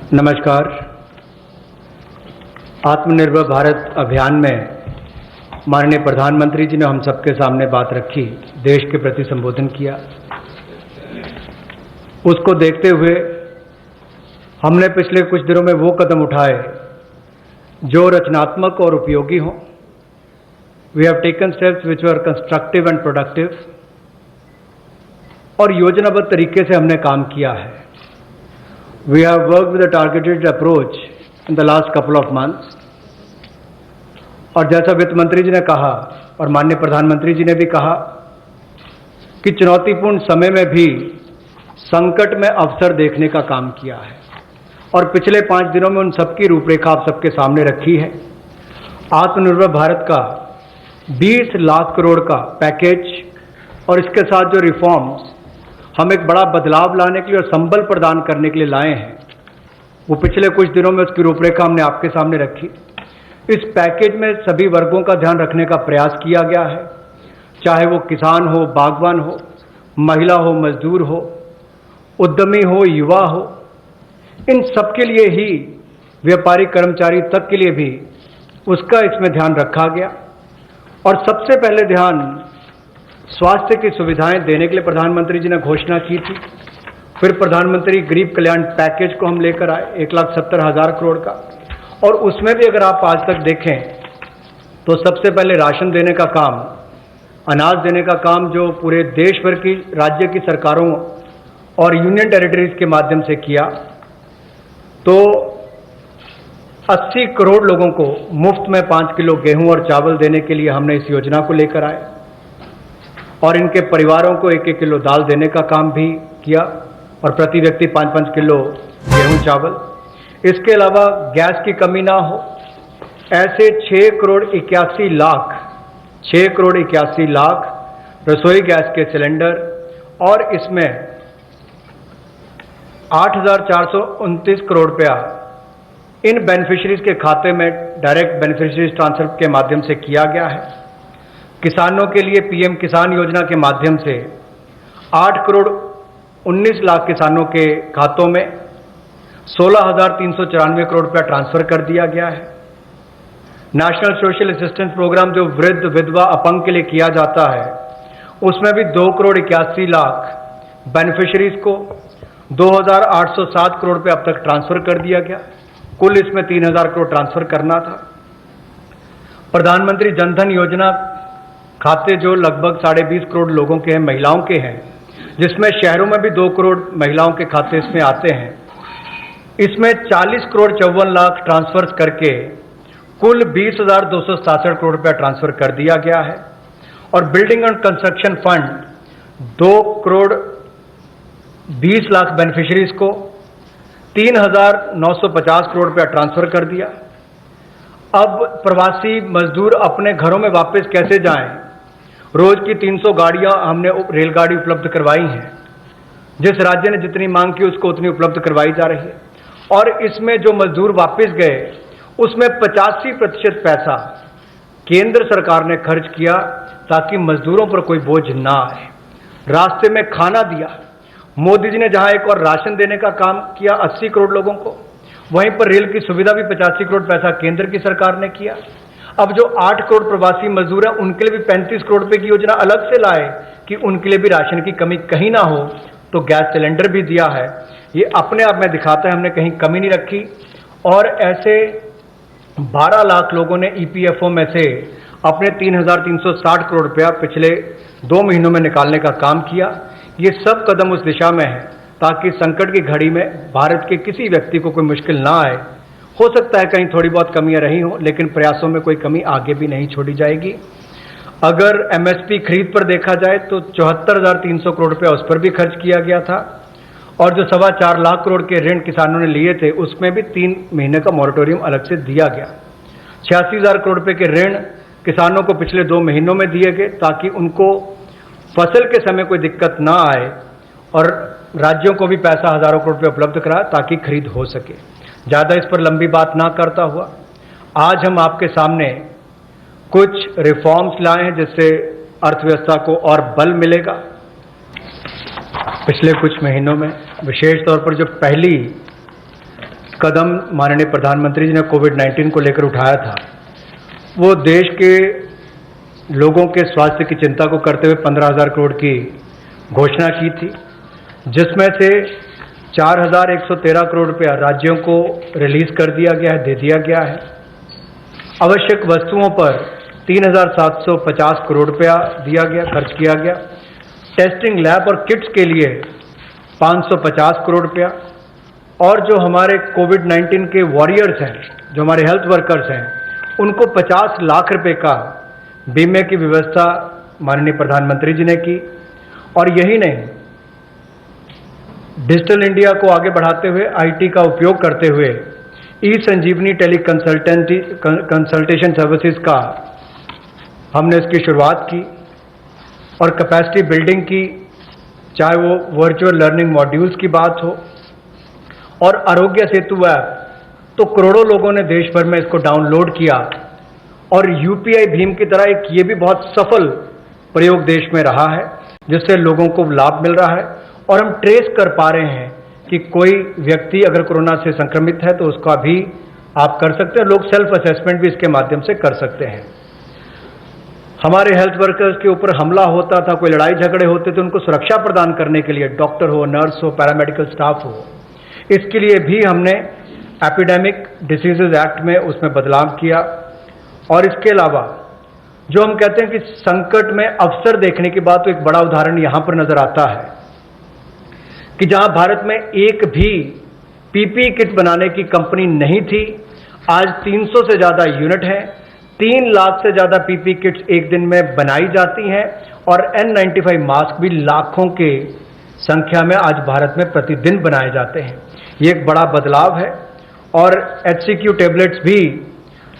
नमस्कार। आत्मनिर्भर भारत अभियान में माननीय प्रधानमंत्री जी ने हम सबके सामने बात रखी, देश के प्रति संबोधन किया। उसको देखते हुए हमने पिछले कुछ दिनों में वो कदम उठाए जो रचनात्मक और उपयोगी हों। We have taken steps which were constructive and productive, और योजनाबद्ध तरीके से हमने काम किया है। We have worked with a targeted approach in the last couple of months. और जैसा वित्त मंत्री जी ने कहा और माननीय प्रधानमंत्री जी ने भी कहा कि चुनौतीपूर्ण समय में भी संकट में अवसर देखने का काम किया है, और पिछले 5 दिनों में उन सबकी रूपरेखा आप सबके सामने रखी है। आत्मनिर्भर भारत का 20 लाख करोड़ का पैकेज और इसके साथ जो रिफॉर्म्स हम एक बड़ा बदलाव लाने के लिए और संबल प्रदान करने के लिए लाए हैं, वो पिछले कुछ दिनों में उसकी रूपरेखा हमने आपके सामने रखी। इस पैकेज में सभी वर्गों का ध्यान रखने का प्रयास किया गया है, चाहे वो किसान हो, बागवान हो, महिला हो, मजदूर हो, उद्यमी हो, युवा हो, इन सबके लिए ही, व्यापारी कर्मचारी तक के लिए भी उसका इसमें ध्यान रखा गया। और सबसे पहले ध्यान स्वास्थ्य की सुविधाएं देने के लिए प्रधानमंत्री जी ने घोषणा की थी। फिर प्रधानमंत्री गरीब कल्याण पैकेज को हम लेकर आए 1,70,000 करोड़ का, और उसमें भी अगर आप आज तक देखें तो सबसे पहले राशन देने का काम, अनाज देने का काम जो पूरे देश भर की राज्य की सरकारों और यूनियन टेरिटरीज के माध्यम से किया, तो 80 करोड़ लोगों को मुफ्त में 5 किलो गेहूं और चावल देने के लिए हमने इस योजना को लेकर आए, और इनके परिवारों को 1-1 किलो दाल देने का काम भी किया, और प्रति व्यक्ति 5-5 किलो गेहूं चावल। इसके अलावा गैस की कमी ना हो, ऐसे 6 करोड़ 81 लाख रसोई गैस के सिलेंडर, और इसमें 8,429 करोड़ रुपया इन बेनिफिशरीज के खाते में डायरेक्ट बेनिफिशरीज ट्रांसफर के माध्यम से किया गया है। किसानों के लिए पीएम किसान योजना के माध्यम से 8 करोड़ 19 लाख किसानों के खातों में 16,394 करोड़ रुपया ट्रांसफर कर दिया गया है। नेशनल सोशल असिस्टेंस प्रोग्राम जो वृद्ध, विधवा, अपंग के लिए किया जाता है, उसमें भी 2 करोड़ 81 लाख बेनिफिशरीज को 2,807 करोड़ रुपया अब तक ट्रांसफर कर दिया गया। कुल इसमें 3,000 करोड़ ट्रांसफर करना था। प्रधानमंत्री जनधन योजना खाते जो लगभग 20.5 करोड़ लोगों के हैं, महिलाओं के हैं, जिसमें शहरों में भी 2 करोड़ महिलाओं के खाते इसमें आते हैं, इसमें 40 करोड़ 54 लाख ट्रांसफर करके कुल 20,267 करोड़ रुपया ट्रांसफर कर दिया गया है। और building and construction fund 2 crore 20 lakh beneficiaries को 3,950 करोड़ रुपया ट्रांसफर कर दिया। अब प्रवासी मजदूर अपने घरों में वापस कैसे जाएं, रोज की 300 गाड़ियां हमने रेलगाड़ी उपलब्ध करवाई हैं। जिस राज्य ने जितनी मांग की उसको उतनी उपलब्ध करवाई जा रही है, और इसमें जो मजदूर वापस गए उसमें 85% पैसा केंद्र सरकार ने खर्च किया ताकि मजदूरों पर कोई बोझ ना आए। रास्ते में खाना दिया। मोदी जी ने जहां एक और राशन देने का काम किया 80 करोड़ लोगों को, वहीं पर रेल की सुविधा भी 85 करोड़ पैसा केंद्र की सरकार ने किया। अब जो 8 करोड़ प्रवासी मजदूर हैं उनके लिए भी 35 करोड़ रुपए की योजना अलग से लाए कि उनके लिए भी राशन की कमी कहीं ना हो, तो गैस सिलेंडर भी दिया है। ये अपने आप में दिखाता है हमने कहीं कमी नहीं रखी। और ऐसे 12 लाख लोगों ने ईपीएफओ में से अपने 3,360 करोड़ रुपया पिछले 2 महीनों में निकालने का काम किया। ये सब कदम उस दिशा में है ताकि संकट की घड़ी में भारत के किसी व्यक्ति को कोई मुश्किल ना आए। हो सकता है कहीं थोड़ी बहुत कमियां रही हों, लेकिन प्रयासों में कोई कमी आगे भी नहीं छोड़ी जाएगी। अगर एमएसपी खरीद पर देखा जाए तो 74,300 करोड़ रुपया उस पर भी खर्च किया गया था, और जो 4.25 लाख करोड़ के ऋण किसानों ने लिए थे उसमें भी 3 महीने का मॉरेटोरियम अलग से दिया गया। 86,000 करोड़ रुपए के ऋण किसानों को पिछले 2 महीनों में दिए गए ताकि उनको फसल के समय कोई दिक्कत ना आए, और राज्यों को भी पैसा हजारों करोड़ रुपये उपलब्ध कराया ताकि खरीद हो सके। ज़्यादा इस पर लंबी बात ना करता हुआ आज हम आपके सामने कुछ रिफॉर्म्स लाए हैं जिससे अर्थव्यवस्था को और बल मिलेगा। पिछले कुछ महीनों में विशेष तौर पर जो पहली कदम माननीय प्रधानमंत्री जी ने कोविड-19 को लेकर उठाया था, वो देश के लोगों के स्वास्थ्य की चिंता को करते हुए 15,000 करोड़ की घोषणा की थी, जिसमें से 4,113 करोड़ रुपया राज्यों को रिलीज कर दिया गया है, दे दिया गया है। आवश्यक वस्तुओं पर 3,750 करोड़ रुपया दिया गया, खर्च किया गया। टेस्टिंग लैब और किट्स के लिए 550 करोड़ रुपया, और जो हमारे कोविड-19 के वॉरियर्स हैं, जो हमारे हेल्थ वर्कर्स हैं, उनको 50 लाख रुपए का बीमे की व्यवस्था माननीय प्रधानमंत्री जी ने की। और यही नहीं, डिजिटल इंडिया को आगे बढ़ाते हुए आईटी का उपयोग करते हुए ई संजीवनी टेली कंसल्टेशन सर्विसेज का हमने इसकी शुरुआत की और कैपेसिटी बिल्डिंग की, चाहे वो वर्चुअल लर्निंग मॉड्यूल्स की बात हो और आरोग्य सेतु ऐप, तो करोड़ों लोगों ने देश भर में इसको डाउनलोड किया और यूपीआई भीम की तरह एक ये भी बहुत सफल प्रयोग देश में रहा है, जिससे लोगों को लाभ मिल रहा है। और हम ट्रेस कर पा रहे हैं कि कोई व्यक्ति अगर कोरोना से संक्रमित है तो उसका भी आप कर सकते हैं, लोग सेल्फ असेसमेंट भी इसके माध्यम से कर सकते हैं। हमारे हेल्थ वर्कर्स के ऊपर हमला होता था, कोई लड़ाई झगड़े होते थे, उनको सुरक्षा प्रदान करने के लिए डॉक्टर हो, नर्स हो, पैरामेडिकल स्टाफ हो, इसके लिए भी हमने एपिडेमिक डिसीजेज एक्ट में उसमें बदलाव किया। और इसके अलावा जो हम कहते हैं कि संकट में अवसर देखने की बात, तो एक बड़ा उदाहरण यहां पर नजर आता है कि जहां भारत में एक भी पीपीई किट बनाने की कंपनी नहीं थी, आज 300 से ज्यादा यूनिट हैं, 3 लाख से ज्यादा पीपीई किट्स एक दिन में बनाई जाती हैं और N95 मास्क भी लाखों के संख्या में आज भारत में प्रतिदिन बनाए जाते हैं। ये एक बड़ा बदलाव है। और HCQ टेबलेट्स भी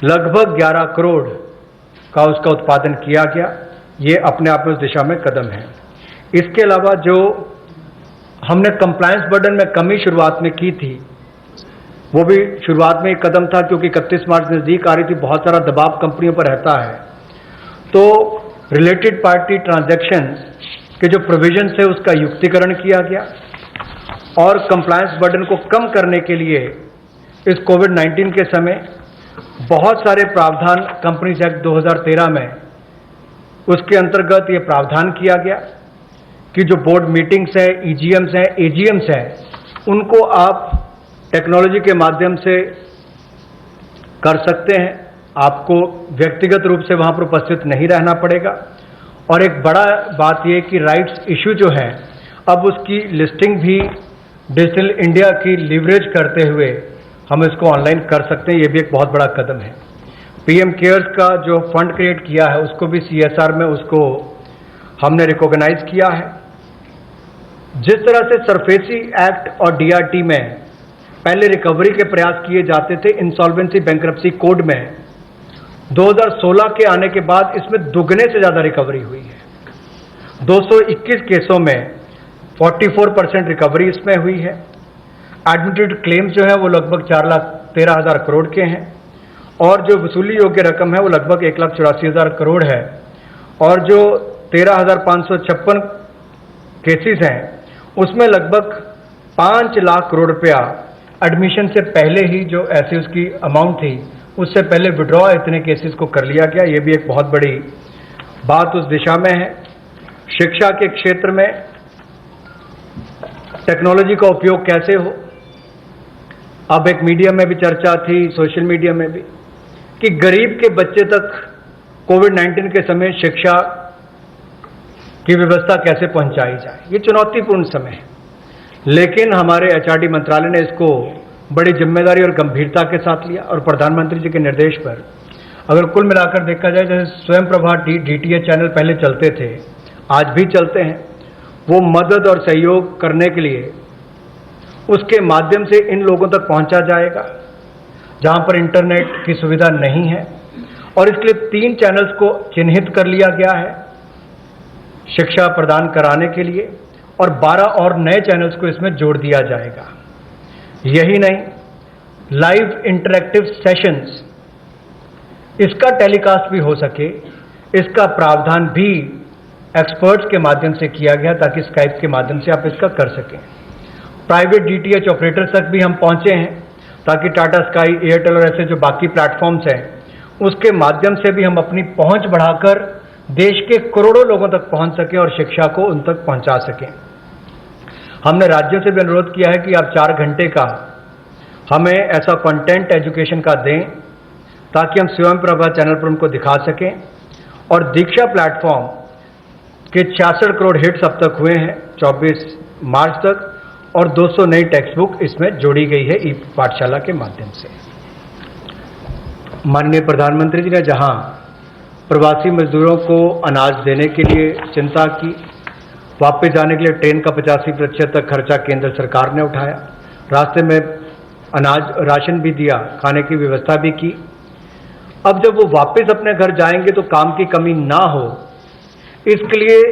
लगभग 11 करोड़ का उसका उत्पादन किया गया। ये अपने आप में उस दिशा में कदम है। इसके अलावा जो हमने कंप्लायंस बर्डन में कमी शुरुआत में की थी, वो भी शुरुआत में एक कदम था, क्योंकि 31 मार्च नजदीक आ रही थी, बहुत सारा दबाव कंपनियों पर रहता है। तो रिलेटेड पार्टी ट्रांजैक्शंस के जो प्रोविजन है उसका युक्तिकरण किया गया और कंप्लायंस बर्डन को कम करने के लिए इस कोविड-19 के समय बहुत सारे प्रावधान कंपनीज एक्ट 2013 में उसके अंतर्गत ये प्रावधान किया गया कि जो बोर्ड मीटिंग्स है, ईजीएम्स हैं, एजीएम्स हैं, उनको आप टेक्नोलॉजी के माध्यम से कर सकते हैं। आपको व्यक्तिगत रूप से वहां पर उपस्थित नहीं रहना पड़ेगा। और एक बड़ा बात यह कि राइट्स इशू जो है, अब उसकी लिस्टिंग भी डिजिटल इंडिया की लीवरेज करते हुए हम इसको ऑनलाइन कर सकते हैं। ये भी एक बहुत बड़ा कदम है। पीएम केयर्स का जो फंड क्रिएट किया है, उसको भी सीएसआर में उसको हमने रिकॉग्नाइज किया है। जिस तरह से सरफेसी एक्ट और डीआरटी में पहले रिकवरी के प्रयास किए जाते थे, इंसॉल्वेंसी बैंक्रप्सी कोड में 2016 के आने के बाद इसमें दुगने से ज्यादा रिकवरी हुई है। 221 केसों में 44% रिकवरी इसमें हुई है। एडमिटेड क्लेम्स जो है वो लगभग 4,13,000 करोड़ के हैं और जो वसूली योग्य रकम है वो लगभग 1,84,000 करोड़ है। और जो 13,556 केसेस हैं उसमें लगभग 5 लाख करोड़ रुपया एडमिशन से पहले ही जो ऐसी उसकी अमाउंट थी उससे पहले विड्रॉ इतने केसेस को कर लिया गया। ये भी एक बहुत बड़ी बात उस दिशा में है। शिक्षा के क्षेत्र में टेक्नोलॉजी का उपयोग कैसे हो, अब एक मीडिया में भी चर्चा थी, सोशल मीडिया में भी, कि गरीब के बच्चे तक कोविड-19 के समय शिक्षा की व्यवस्था कैसे पहुंचाई जाए। ये चुनौतीपूर्ण समय है, लेकिन हमारे एचआरडी मंत्रालय ने इसको बड़ी जिम्मेदारी और गंभीरता के साथ लिया और प्रधानमंत्री जी के निर्देश पर अगर कुल मिलाकर देखा जाए, जैसे स्वयं प्रभा डीटीएच चैनल पहले चलते थे, आज भी चलते हैं, वो मदद और सहयोग करने के लिए उसके माध्यम से इन लोगों तक पहुंचा जाएगा जहां पर इंटरनेट की सुविधा नहीं है। और इसके लिए 3 चैनल्स को चिन्हित कर लिया गया है शिक्षा प्रदान कराने के लिए और 12 और नए चैनल्स को इसमें जोड़ दिया जाएगा। यही नहीं, लाइव इंटरैक्टिव सेशंस इसका टेलीकास्ट भी हो सके, इसका प्रावधान भी एक्सपर्ट्स के माध्यम से किया गया ताकि स्काइप के माध्यम से आप इसका कर सकें। प्राइवेट डीटीएच ऑपरेटर्स तक भी हम पहुंचे हैं ताकि टाटा स्काई, एयरटेल और ऐसे जो बाकी प्लेटफॉर्म्स हैं उसके माध्यम से भी हम अपनी पहुंच बढ़ाकर देश के करोड़ों लोगों तक पहुंच सकें और शिक्षा को उन तक पहुंचा सकें। हमने राज्यों से भी अनुरोध किया है कि आप 4 घंटे का हमें ऐसा कंटेंट एजुकेशन का दें ताकि हम स्वयं प्रभा चैनल पर उनको दिखा सकें। और दीक्षा प्लेटफॉर्म के 66 करोड़ हिट्स अब तक हुए हैं 24 मार्च तक, और 200 नई टेक्स्ट बुक इसमें जोड़ी गई है ई पाठशाला के माध्यम से। माननीय प्रधानमंत्री जी ने जहां प्रवासी मजदूरों को अनाज देने के लिए चिंता की, वापस जाने के लिए ट्रेन का 85% तक खर्चा केंद्र सरकार ने उठाया, रास्ते में अनाज राशन भी दिया, खाने की व्यवस्था भी की। अब जब वो वापस अपने घर जाएंगे तो काम की कमी ना हो, इसके लिए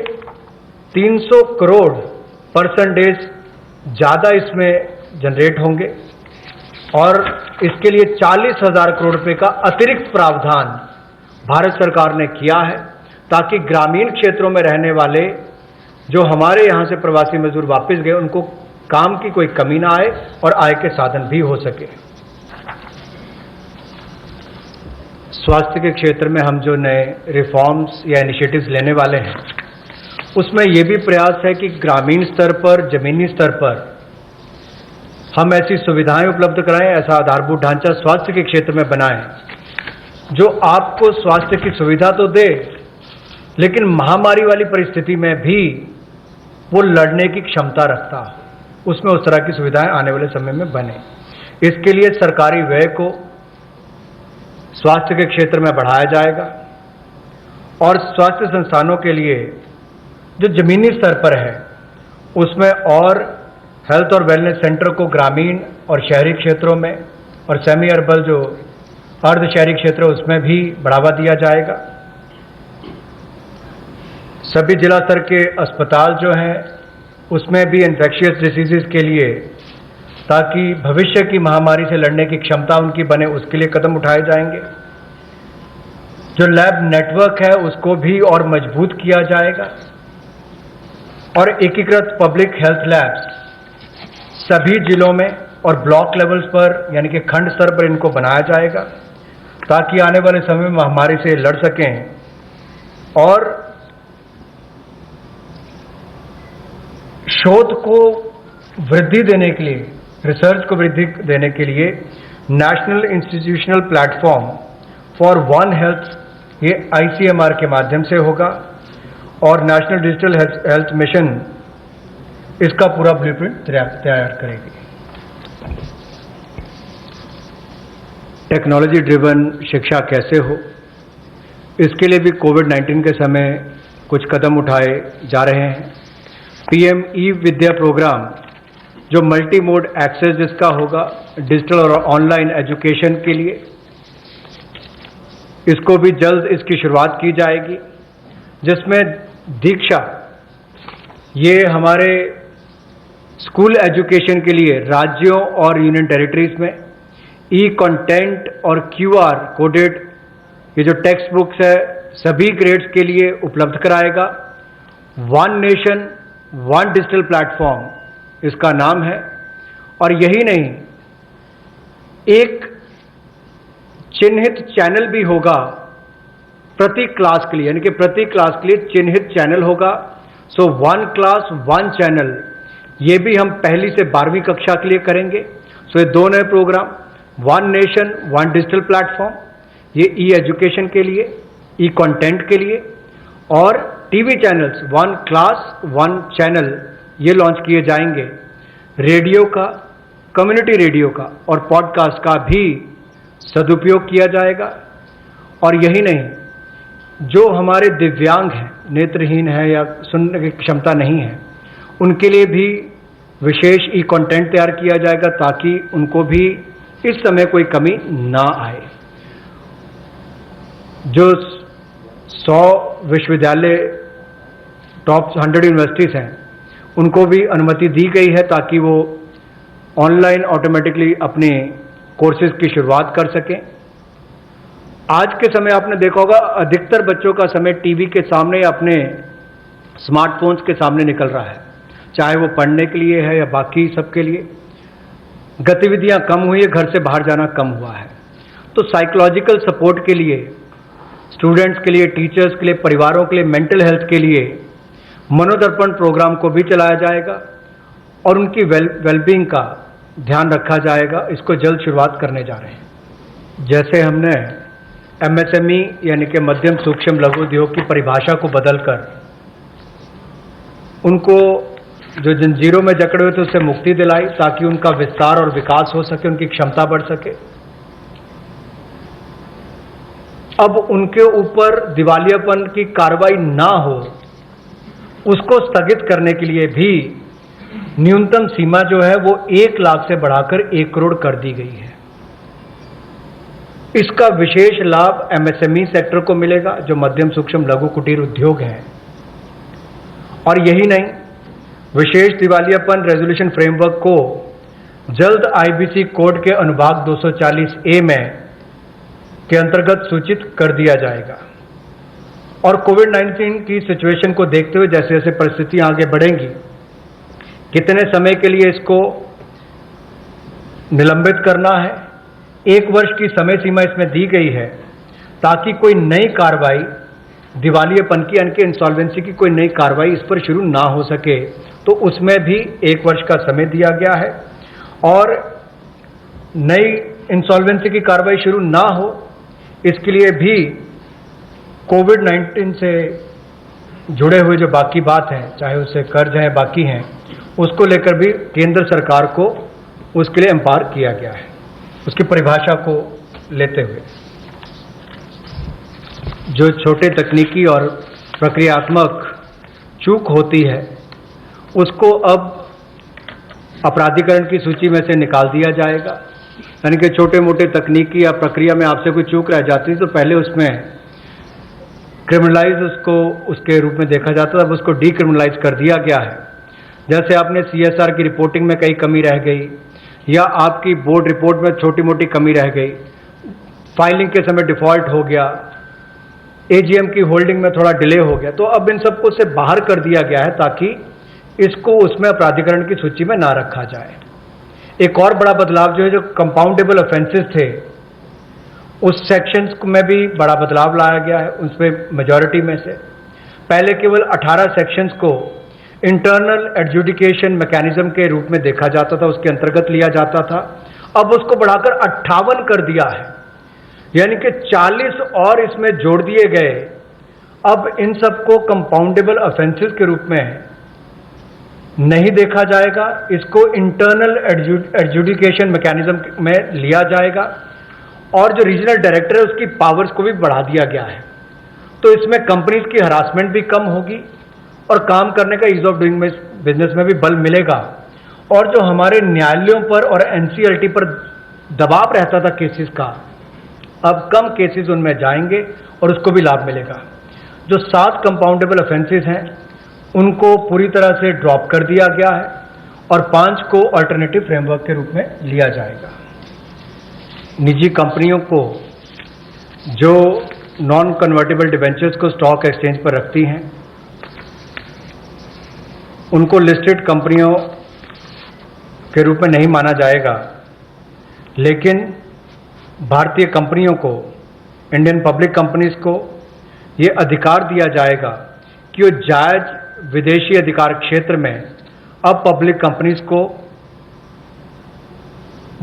300 करोड़ % ज़्यादा इसमें जनरेट होंगे और इसके लिए 40,000 करोड़ रुपए का अतिरिक्त प्रावधान भारत सरकार ने किया है ताकि ग्रामीण क्षेत्रों में रहने वाले जो हमारे यहाँ से प्रवासी मजदूर वापस गए उनको काम की कोई कमी ना आए और आय के साधन भी हो सके। स्वास्थ्य के क्षेत्र में हम जो नए रिफॉर्म्स या इनिशिएटिव्स लेने वाले हैं उसमें यह भी प्रयास है कि ग्रामीण स्तर पर, जमीनी स्तर पर हम ऐसी सुविधाएं उपलब्ध कराएं, ऐसा आधारभूत ढांचा स्वास्थ्य के क्षेत्र में बनाएं जो आपको स्वास्थ्य की सुविधा तो दे लेकिन महामारी वाली परिस्थिति में भी वो लड़ने की क्षमता रखता हो, उसमें उस तरह की सुविधाएं आने वाले समय में बने। इसके लिए सरकारी व्यय को स्वास्थ्य के क्षेत्र में बढ़ाया जाएगा और स्वास्थ्य संस्थानों के लिए जो जमीनी स्तर पर है उसमें और हेल्थ और वेलनेस सेंटर को ग्रामीण और शहरी क्षेत्रों में और सेमी अर्बन जो अर्ध शहरी क्षेत्र है उसमें भी बढ़ावा दिया जाएगा। सभी जिला स्तर के अस्पताल जो हैं उसमें भी इन्फेक्शियस डिसीजेज के लिए ताकि भविष्य की महामारी से लड़ने की क्षमता उनकी बने उसके लिए कदम उठाए जाएंगे। जो लैब नेटवर्क है उसको भी और मजबूत किया जाएगा और एकीकृत पब्लिक हेल्थ लैब्स सभी जिलों में और ब्लॉक लेवल्स पर यानी कि खंड स्तर पर इनको बनाया जाएगा ताकि आने वाले समय में महामारी से लड़ सकें। और शोध को वृद्धि देने के लिए, रिसर्च को वृद्धि देने के लिए national institutional platform for one health ये ICMR के माध्यम से होगा और नेशनल डिजिटल हेल्थ मिशन इसका पूरा ब्लूप्रिंट तैयार करेगी। टेक्नोलॉजी ड्रिवन शिक्षा कैसे हो, इसके लिए भी कोविड-19 के समय कुछ कदम उठाए जा रहे हैं। PM ई-विद्या प्रोग्राम जो मल्टी मोड एक्सेस जिसका होगा डिजिटल और ऑनलाइन एजुकेशन के लिए, इसको भी जल्द इसकी शुरुआत की जाएगी जिसमें दीक्षा ये हमारे स्कूल एजुकेशन के लिए राज्यों और यूनियन टेरिटरीज में कंटेंट और QR कोडेड ये जो टेक्स्ट बुक्स है सभी ग्रेड्स के लिए उपलब्ध कराएगा। One nation one digital platform इसका नाम है। और यही नहीं, एक चिन्हित चैनल भी होगा प्रति क्लास के लिए, यानी कि प्रति क्लास के लिए चिन्हित चैनल होगा। So one class one channel ये भी हम पहली से 12वीं कक्षा के लिए करेंगे। सो ये दो नए program, one nation one digital platform ये ई-एजुकेशन के लिए, ई-कंटेंट के लिए, और TV channels one class one channel ये लॉन्च किए जाएंगे। रेडियो का, कम्युनिटी रेडियो का और पॉडकास्ट का भी सदुपयोग किया जाएगा। और यही नहीं, जो हमारे दिव्यांग हैं, नेत्रहीन हैं या सुनने की क्षमता नहीं है, उनके लिए भी विशेष ई-कंटेंट तैयार किया जाएगा ताकि उनको भी इस समय कोई कमी ना आए। जो 100 विश्वविद्यालय टॉप 100 यूनिवर्सिटीज हैं उनको भी अनुमति दी गई है ताकि वो ऑनलाइन ऑटोमेटिकली अपने कोर्सेज की शुरुआत कर सकें। आज के समय आपने देखा होगा अधिकतर बच्चों का समय टीवी के सामने या अपने स्मार्टफोन्स के सामने निकल रहा है, चाहे वो पढ़ने के लिए है या बाकी सबके लिए। गतिविधियां कम हुई है, घर से बाहर जाना कम हुआ है। तो साइकोलॉजिकल सपोर्ट के लिए, स्टूडेंट्स के लिए, टीचर्स के लिए, परिवारों के लिए, मेंटल हेल्थ के लिए मनोदर्पण प्रोग्राम को भी चलाया जाएगा और उनकी वेलबींग का ध्यान रखा जाएगा। इसको जल्द शुरुआत करने जा रहे हैं। जैसे हमने एमएसएमई यानी कि मध्यम सूक्ष्म लघु उद्योग की परिभाषा को बदलकर उनको जो जंजीरों में जकड़े हुए थे उससे मुक्ति दिलाई ताकि उनका विस्तार और विकास हो सके, उनकी क्षमता बढ़ सके। अब उनके ऊपर दिवालियापन की कार्रवाई ना हो, उसको स्थगित करने के लिए भी न्यूनतम सीमा जो है वो 1 लाख से बढ़ाकर 1 करोड़ कर दी गई है। इसका विशेष लाभ एमएसएमई सेक्टर को मिलेगा जो मध्यम सूक्ष्म लघु कुटीर उद्योग है। और यही नहीं, विशेष दिवालियापन रेजोल्यूशन फ्रेमवर्क को जल्द आईबीसी कोड के अनुभाग 240A में के अंतर्गत सूचित कर दिया जाएगा। और कोविड-19 की सिचुएशन को देखते हुए जैसे जैसे परिस्थितियां आगे बढ़ेंगी, कितने समय के लिए इसको निलंबित करना है, 1 वर्ष की समय सीमा इसमें दी गई है ताकि कोई नई कार्रवाई दिवालियापन की यानी कि इंसॉल्वेंसी की कोई नई कार्रवाई इस पर शुरू ना हो सके। तो उसमें भी 1 वर्ष का समय दिया गया है और नई इंसॉल्वेंसी की कार्रवाई शुरू ना हो इसके लिए भी कोविड-19 से जुड़े हुए जो बाकी बात है, चाहे उससे कर्ज है बाकी हैं, उसको लेकर भी केंद्र सरकार को उसके लिए एम्पावर किया गया है। उसकी परिभाषा को लेते हुए जो छोटे तकनीकी और प्रक्रियात्मक चूक होती है उसको अब अपराधीकरण की सूची में से निकाल दिया जाएगा। यानी कि छोटे मोटे तकनीकी या प्रक्रिया में आपसे कोई चूक रह जाती तो पहले उसमें क्रिमिनलाइज उसको उसके रूप में देखा जाता था, अब उसको डीक्रिमिनलाइज कर दिया गया है। जैसे आपने सीएसआर की रिपोर्टिंग में कई कमी रह गई या आपकी बोर्ड रिपोर्ट में छोटी मोटी कमी रह गई, फाइलिंग के समय डिफॉल्ट हो गया, एजीएम की होल्डिंग में थोड़ा डिले हो गया, तो अब इन सबको से बाहर कर दिया गया है ताकि इसको उसमें अपराधीकरण की सूची में ना रखा जाए। एक और बड़ा बदलाव जो है, जो कंपाउंडेबल ऑफेंसेस थे उस सेक्शंस में भी बड़ा बदलाव लाया गया है। उसमें मेजॉरिटी में से पहले केवल 18 सेक्शंस को इंटरनल एडजुडिकेशन मैकेनिज्म के रूप में देखा जाता था, उसके अंतर्गत लिया जाता था। अब उसको बढ़ाकर 58 कर दिया है, यानी कि 40 और इसमें जोड़ दिए गए। अब इन सबको कंपाउंडेबल ऑफेंसेस के रूप में नहीं देखा जाएगा, इसको इंटरनल एडजुडिकेशन मैकेनिज्म में लिया जाएगा। और जो रीजनल डायरेक्टर है उसकी पावर्स को भी बढ़ा दिया गया है। तो इसमें कंपनीज की हरासमेंट भी कम होगी और काम करने का ईज ऑफ डूइंग बिजनेस में भी बल मिलेगा। और जो हमारे न्यायालयों पर और एनसीएलटी पर दबाव रहता था केसेस का, अब कम केसेस उनमें जाएंगे और उसको भी लाभ मिलेगा। जो 7 कंपाउंडेबल ऑफेंसेस हैं उनको पूरी तरह से ड्रॉप कर दिया गया है और 5 को अल्टरनेटिव फ्रेमवर्क के रूप में लिया जाएगा। निजी कंपनियों को जो नॉन कन्वर्टेबल डिबेंचर्स को स्टॉक एक्सचेंज पर रखती हैं उनको लिस्टेड कंपनियों के रूप में नहीं माना जाएगा, लेकिन भारतीय कंपनियों को, इंडियन पब्लिक कंपनीज को ये अधिकार दिया जाएगा कि वो जायज विदेशी अधिकार क्षेत्र में अब पब्लिक कंपनीज को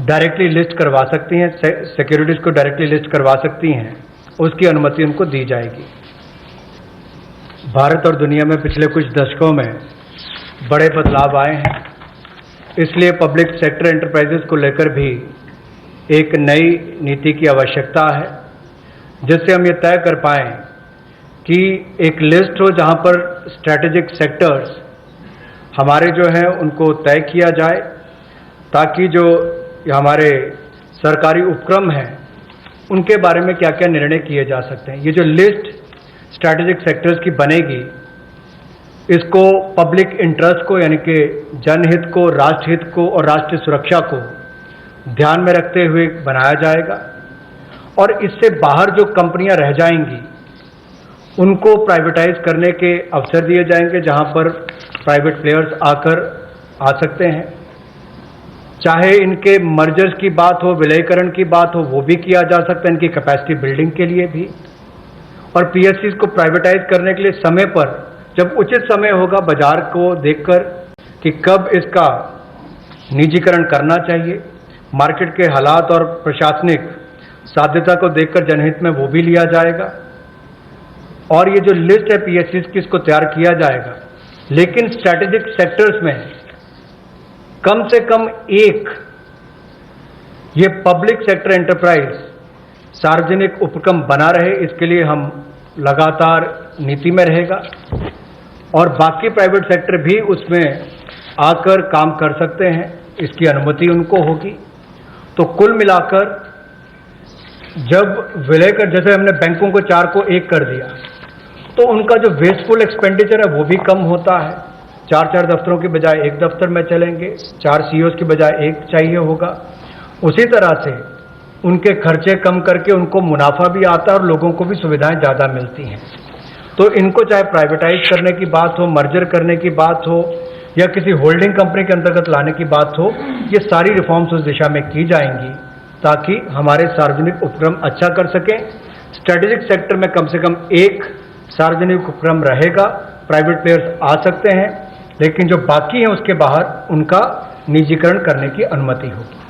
डायरेक्टली लिस्ट करवा सकती हैं, सिक्योरिटीज को डायरेक्टली लिस्ट करवा सकती हैं, उसकी अनुमति उनको दी जाएगी। भारत और दुनिया में पिछले कुछ दशकों में बड़े बदलाव आए हैं, इसलिए पब्लिक सेक्टर एंटरप्राइजेस को लेकर भी एक नई नीति की आवश्यकता है, जिससे हम ये तय कर पाएं कि एक लिस्ट हो जहां पर स्ट्रैटेजिक सेक्टर्स हमारे जो हैं उनको तय किया जाए, ताकि जो हमारे सरकारी उपक्रम हैं उनके बारे में क्या क्या निर्णय किए जा सकते हैं। ये जो लिस्ट स्ट्रैटेजिक सेक्टर्स की बनेगी, इसको पब्लिक इंटरेस्ट को यानी कि जनहित को, राष्ट्रहित को और राष्ट्रीय सुरक्षा को ध्यान में रखते हुए बनाया जाएगा। और इससे बाहर जो कंपनियां रह जाएंगी उनको प्राइवेटाइज करने के अवसर दिए जाएंगे, जहां पर प्राइवेट प्लेयर्स आकर आ सकते हैं। चाहे इनके मर्जर्स की बात हो, विलयीकरण की बात हो, वो भी किया जा सकता है, इनकी कैपेसिटी बिल्डिंग के लिए भी। और पीएससीज को प्राइवेटाइज करने के लिए समय पर, जब उचित समय होगा बाजार को देखकर कि कब इसका निजीकरण करना चाहिए, मार्केट के हालात और प्रशासनिक साध्यता को देखकर जनहित में वो भी लिया जाएगा। और ये जो लिस्ट है पीएससीज की, इसको तैयार किया जाएगा, लेकिन स्ट्रैटेजिक सेक्टर्स में कम से कम एक ये पब्लिक सेक्टर एंटरप्राइज सार्वजनिक उपक्रम बना रहे, इसके लिए हम लगातार नीति में रहेगा। और बाकी प्राइवेट सेक्टर भी उसमें आकर काम कर सकते हैं, इसकी अनुमति उनको होगी। तो कुल मिलाकर जब विलय कर, जैसे हमने बैंकों को 4 को 1 कर दिया, तो उनका जो वेस्टफुल एक्सपेंडिचर है वो भी कम होता है। 4 दफ्तरों की बजाय 1 दफ्तर में चलेंगे, 4 सीईओज की बजाय 1 चाहिए होगा। उसी तरह से उनके खर्चे कम करके उनको मुनाफा भी आता है और लोगों को भी सुविधाएं ज़्यादा मिलती हैं। तो इनको चाहे प्राइवेटाइज करने की बात हो, मर्जर करने की बात हो, या किसी होल्डिंग कंपनी के अंतर्गत लाने की बात हो, ये सारी रिफॉर्म्स उस दिशा में की जाएंगी ताकि हमारे सार्वजनिक उपक्रम अच्छा कर सकें। स्ट्रेटेजिक सेक्टर में कम से कम एक सार्वजनिक उपक्रम रहेगा, प्राइवेट प्लेयर्स आ सकते हैं, लेकिन जो बाकी हैं उसके बाहर उनका निजीकरण करने की अनुमति होगी।